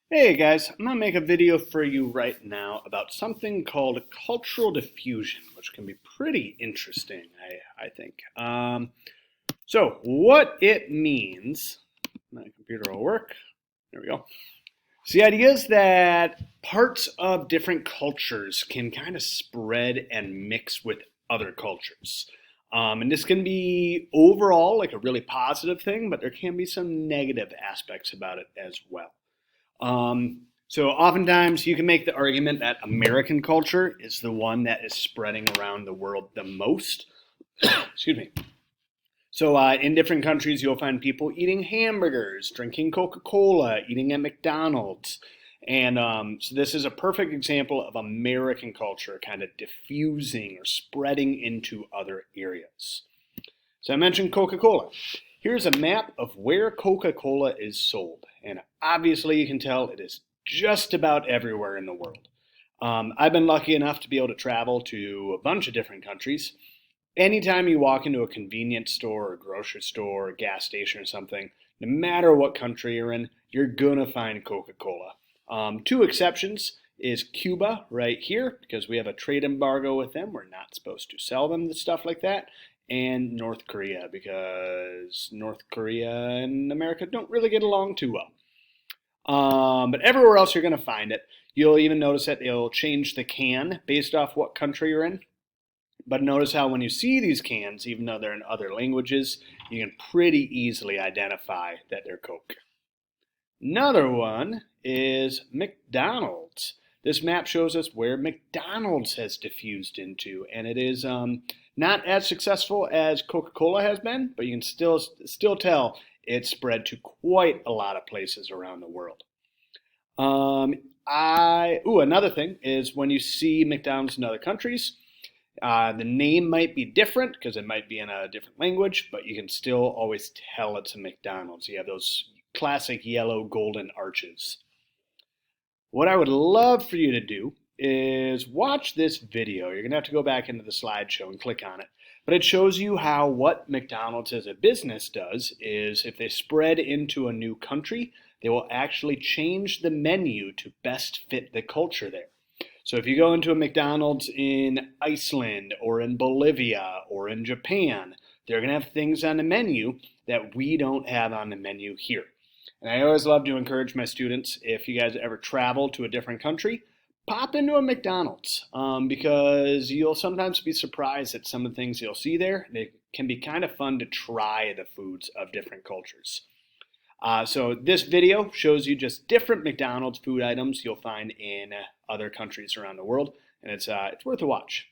Hey guys, I'm gonna make a video for you right now about something called cultural diffusion, which can be pretty interesting, I think. So what it means, my computer will work. There we go. So the idea is that parts of different cultures can kind of spread and mix with other cultures. And this can be overall like a really positive thing, but there can be some negative aspects about it as well. So oftentimes you can make the argument that American culture is the one that is spreading around the world the most. Excuse me. So in different countries, you'll find people eating hamburgers, drinking CocaCola, eating at McDonald's. And so this is a perfect example of American culture kind of diffusing or spreading into other areas. So I mentioned Coca-Cola. Here's a map of where Coca-Cola is sold. And obviously you can tell it is just about everywhere in the world. I've been lucky enough to be able to travel to a bunch of different countries. Anytime you walk into a convenience store or grocery store or gas station or something, no matter what country you're in, you're going to find Coca-Cola. Two exceptions is Cuba right here, because we have a trade embargo with them. We're not supposed to sell them stuff like that. And North Korea, because North Korea and America don't really get along too well. But everywhere else you're going to find it. You'll even notice that they'll change the can based off what country you're in. But notice how when you see these cans, even though they're in other languages, you can pretty easily identify that they're Coke. Another one is McDonald's. This map shows us where McDonald's has diffused into, and it is not as successful as Coca-Cola has been, but you can still tell it's spread to quite a lot of places around the world. Another thing is when you see McDonald's in other countries, the name might be different because it might be in a different language, but you can still always tell it's a McDonald's. You have those classic yellow golden arches. What I would love for you to do is watch this video. You're going to have to go back into the slideshow and click on it. But it shows you how what McDonald's as a business does is if they spread into a new country, they will actually change the menu to best fit the culture there. So if you go into a McDonald's in Iceland or in Bolivia or in Japan, they're going to have things on the menu that we don't have on the menu here. And I always love to encourage my students, if you guys ever travel to a different country, pop into a McDonald's because you'll sometimes be surprised at some of the things you'll see there. They can be kind of fun to try the foods of different cultures. So this video shows you just different McDonald's food items you'll find in other countries around the world, and it's worth a watch.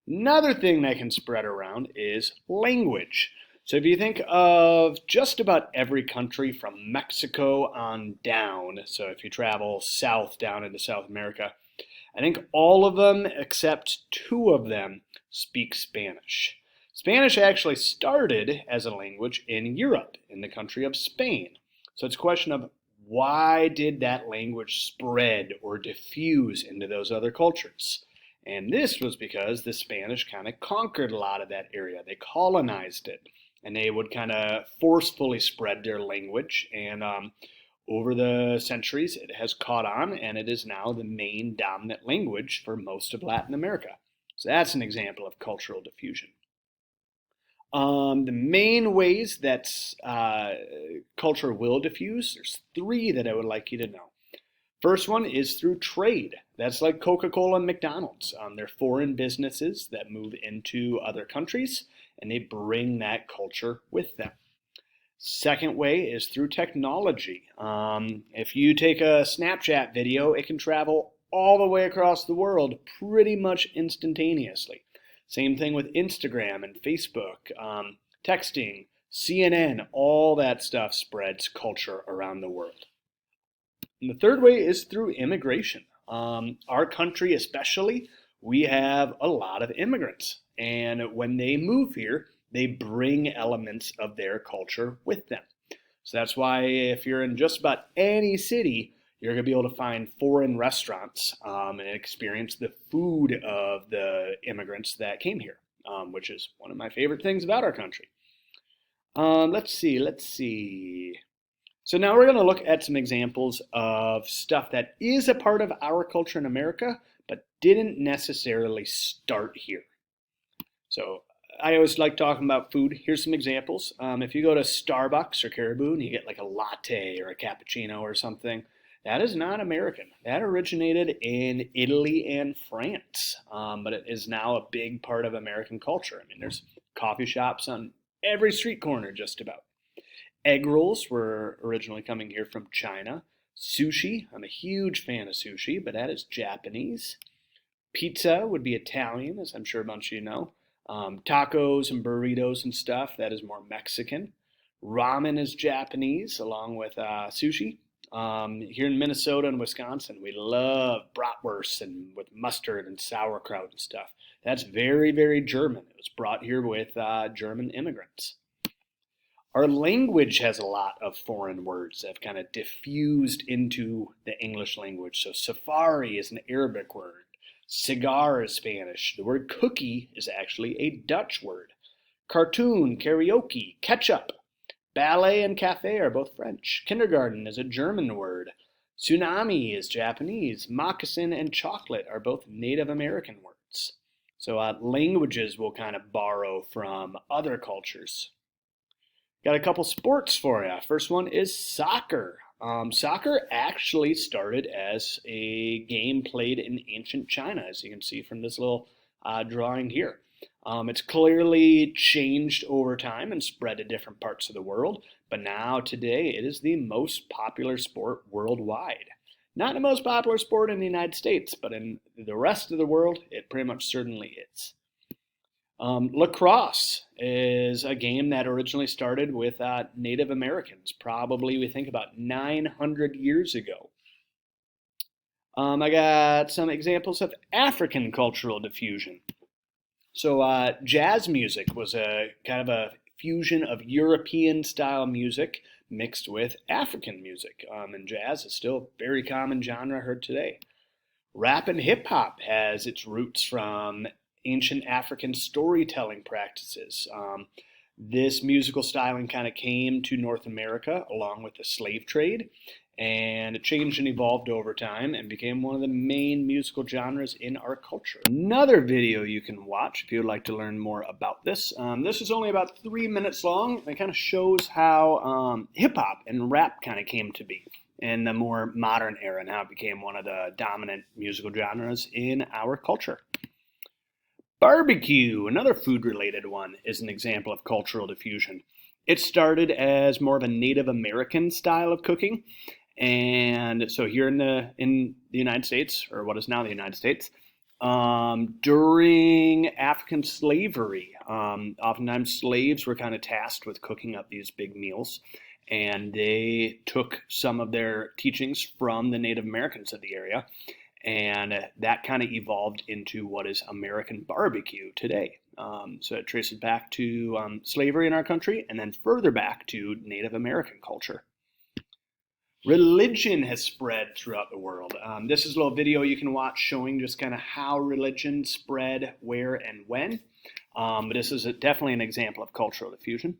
Another thing that can spread around is language. So if you think of just about every country from Mexico on down, so if you travel south down into South America, I think all of them except two of them speak Spanish. Spanish actually started as a language in Europe, in the country of Spain. So it's a question of why did that language spread or diffuse into those other cultures? And this was because the Spanish kind of conquered a lot of that area. They colonized it, and they would kind of forcefully spread their language. And over the centuries, it has caught on, and it is now the main dominant language for most of Latin America. So that's an example of cultural diffusion. The main ways that culture will diffuse, there's three that I would like you to know. First one is through trade. That's like Coca-Cola and McDonald's. They're foreign businesses that move into other countries, and they bring that culture with them. Second way is through technology. If you take a Snapchat video, it can travel all the way across the world pretty much instantaneously. Same thing with Instagram and Facebook, texting, CNN, all that stuff spreads culture around the world. And the third way is through immigration. Our country especially, we have a lot of immigrants. And when they move here, they bring elements of their culture with them. So that's why if you're in just about any city, you're going to be able to find foreign restaurants and experience the food of the immigrants that came here, which is one of my favorite things about our country. Let's see. So now we're going to look at some examples of stuff that is a part of our culture in America, but didn't necessarily start here. So I always like talking about food. Here's some examples. If you go to Starbucks or Caribou and you get like a latte or a cappuccino or something, that is not American. That originated in Italy and France, but it is now a big part of American culture. I mean, there's coffee shops on every street corner just about. Egg rolls were originally coming here from China. Sushi, I'm a huge fan of sushi, but that is Japanese. Pizza would be Italian, as I'm sure a bunch of you know. Tacos and burritos and stuff, that is more Mexican. Ramen is Japanese, along with sushi. Here in Minnesota and Wisconsin, we love bratwurst and with mustard and sauerkraut and stuff. That's very, very German. It was brought here with German immigrants. Our language has a lot of foreign words that have kind of diffused into the English language. So safari is an Arabic word. Cigar is Spanish. The word cookie is actually a Dutch word. Cartoon, karaoke, ketchup. Ballet and cafe are both French. Kindergarten is a German word. Tsunami is Japanese. Moccasin and chocolate are both Native American words. So languages will kind of borrow from other cultures. Got a couple sports for you. First one is soccer. Soccer actually started as a game played in ancient China, as you can see from this little drawing here. It's clearly changed over time and spread to different parts of the world, but now today it is the most popular sport worldwide. Not the most popular sport in the United States, but in the rest of the world, it pretty much certainly is. Lacrosse is a game that originally started with Native Americans, probably we think about 900 years ago. I got some examples of African cultural diffusion. So jazz music was a kind of a fusion of European style music mixed with African music, and jazz is still a very common genre heard today. Rap and hip hop has its roots from ancient African storytelling practices. This musical styling kind of came to North America along with the slave trade, and it changed and evolved over time and became one of the main musical genres in our culture. Another video you can watch if you would like to learn more about this. This is only about 3 minutes long. It kind of shows how hip-hop and rap kind of came to be in the more modern era and how it became one of the dominant musical genres in our culture. Barbecue, another food-related one, is an example of cultural diffusion. It started as more of a Native American style of cooking, and so here in the United States, or what is now the United States, during African slavery, oftentimes slaves were kind of tasked with cooking up these big meals, and they took some of their teachings from the Native Americans of the area, and that kind of evolved into what is American barbecue today. So it traces back to slavery in our country and then further back to Native American culture. Religion has spread throughout the world. This is a little video you can watch showing just kind of how religion spread, where, and when. But this is definitely an example of cultural diffusion.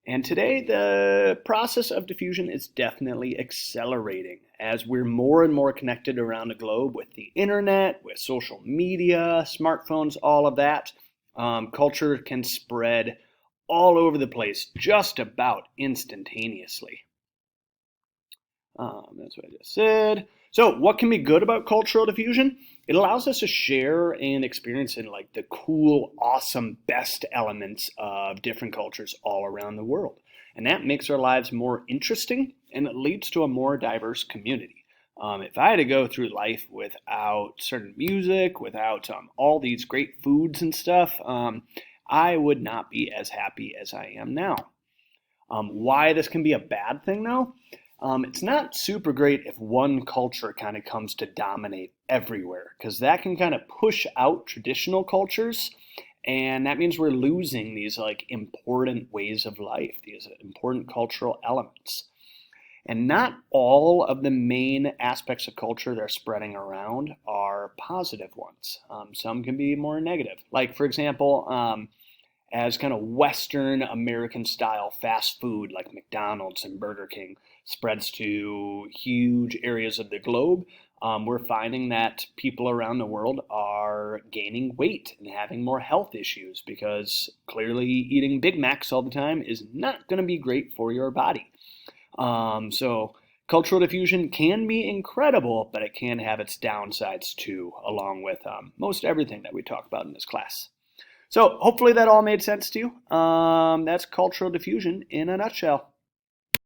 And today, the process of diffusion is definitely accelerating as we're more and more connected around the globe with the internet, with social media, smartphones, all of that. Culture can spread all over the place just about instantaneously. That's what I just said. So what can be good about cultural diffusion? It allows us to share and experience in like the cool, awesome, best elements of different cultures all around the world. And that makes our lives more interesting and it leads to a more diverse community. If I had to go through life without certain music, without all these great foods and stuff, I would not be as happy as I am now. Why this can be a bad thing though? It's not super great if one culture kind of comes to dominate everywhere, because that can kind of push out traditional cultures, and that means we're losing these like important ways of life, these important cultural elements. And not all of the main aspects of culture that are spreading around are positive ones. Some can be more negative. Like, for example, as kind of Western American style fast food like McDonald's and Burger King spreads to huge areas of the globe, we're finding that people around the world are gaining weight and having more health issues because clearly eating Big Macs all the time is not going to be great for your body. So cultural diffusion can be incredible, but it can have its downsides too, along with most everything that we talk about in this class. So hopefully that all made sense to you. That's cultural diffusion in a nutshell.